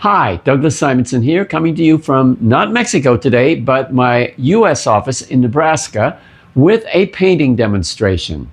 Hi, Douglas Simonson here, coming to you from not Mexico today, but my U.S. office in Nebraska with a painting demonstration.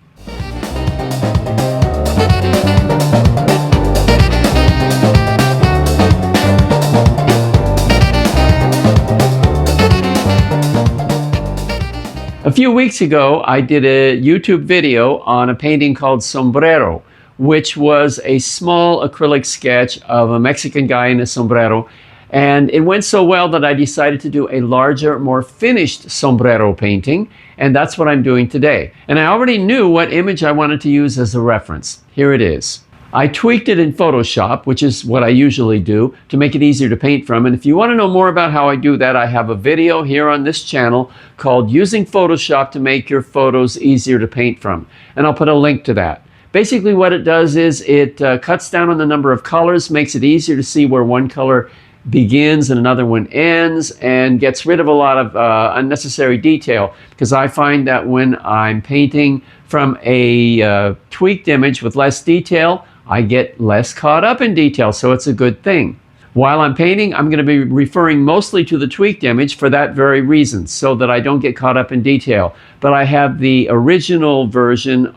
A few weeks ago, I did a YouTube video on a painting called Sombrero, which was a small acrylic sketch of a Mexican guy in a sombrero. And it went so well that I decided to do a larger, more finished sombrero painting. And that's what I'm doing today. And I already knew what image I wanted to use as a reference. Here it is. I tweaked it in Photoshop, which is what I usually do, to make it easier to paint from. And if you want to know more about how I do that, I have a video here on this channel called Using Photoshop to Make Your Photos Easier to Paint From. And I'll put a link to that. Basically what it does is it cuts down on the number of colors, makes it easier to see where one color begins and another one ends, and gets rid of a lot of unnecessary detail, because I find that when I'm painting from a tweaked image with less detail, I get less caught up in detail, so it's a good thing. While I'm painting, I'm going to be referring mostly to the tweaked image for that very reason, so that I don't get caught up in detail. But I have the original version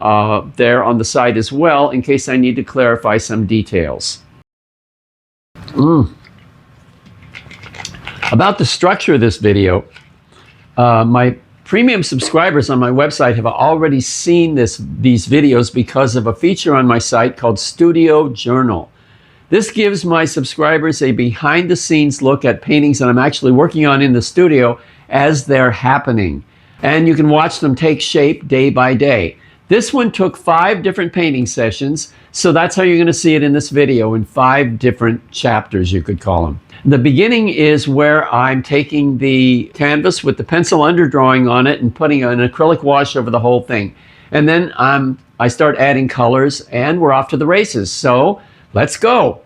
there on the side as well, in case I need to clarify some details. About the structure of this video, my premium subscribers on my website have already seen these videos because of a feature on my site called Studio Journal. This gives my subscribers a behind-the-scenes look at paintings that I'm actually working on in the studio as they're happening. And you can watch them take shape day by day. This one took 5 different painting sessions, so that's how you're going to see it in this video, in 5 different chapters, you could call them. The beginning is where I'm taking the canvas with the pencil underdrawing on it and putting an acrylic wash over the whole thing. And then I start adding colors, and we're off to the races. So let's go.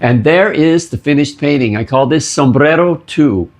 And there is the finished painting. I call this Sombrero 2.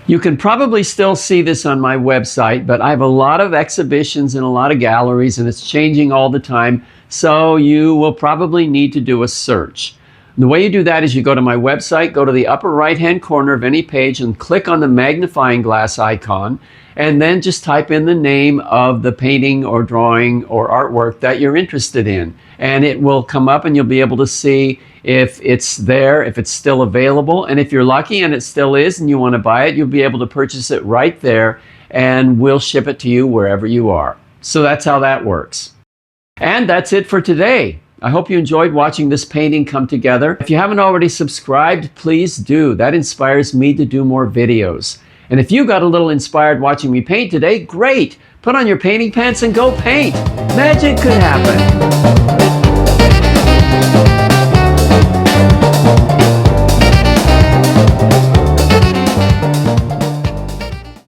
You can probably still see this on my website, but I have a lot of exhibitions in a lot of galleries, and it's changing all the time, so you will probably need to do a search. And the way you do that is you go to my website, go to the upper right-hand corner of any page and click on the magnifying glass icon, and then just type in the name of the painting or drawing or artwork that you're interested in. And it will come up and you'll be able to see if it's there, if it's still available. And if you're lucky and it still is and you want to buy it, you'll be able to purchase it right there and we'll ship it to you wherever you are. So that's how that works. And that's it for today. I hope you enjoyed watching this painting come together. If you haven't already subscribed, please do. That inspires me to do more videos. And if you got a little inspired watching me paint today, great! Put on your painting pants and go paint! Magic could happen!